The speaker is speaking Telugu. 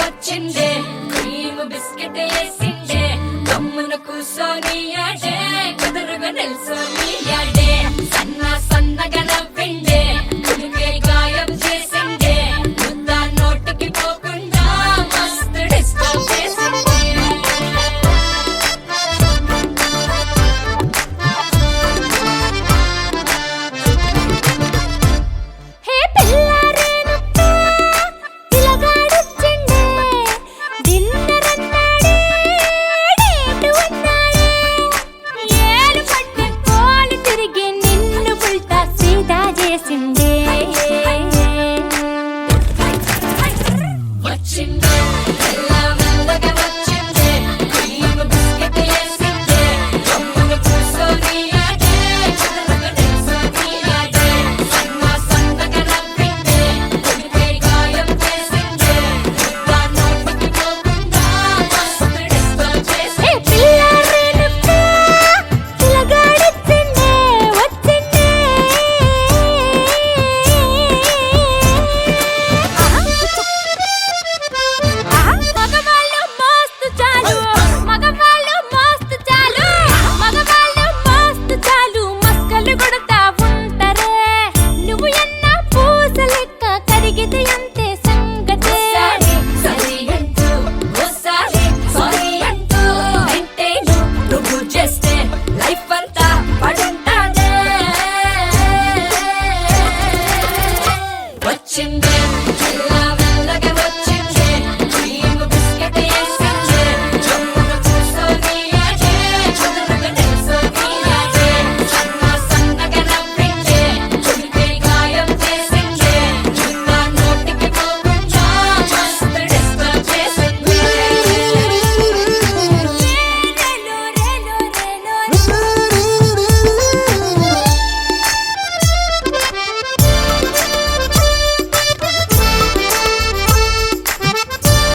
వచ్చిందే క్రీమ్ బిస్కెట్ వేసిందే గమ్మున కూసోని ఆడే కుదురుగా నిల్సోని ఆడే సన్నగా నవ్విండే కుడికే గాయం చేసిందే ముద్ద నోటికి పోకుండా మస్తు డిస్టర్బ్ చేసిందే హే పిల్లారేనుక్క పిలగాడొచ్చిండే డిన్నర్ అన్నాడే డేటు అన్నాడే ఏలు పట్టు కోలు తిరిగి నిన్ను పుల్టా సీదా చేసిండే వచ్చిందే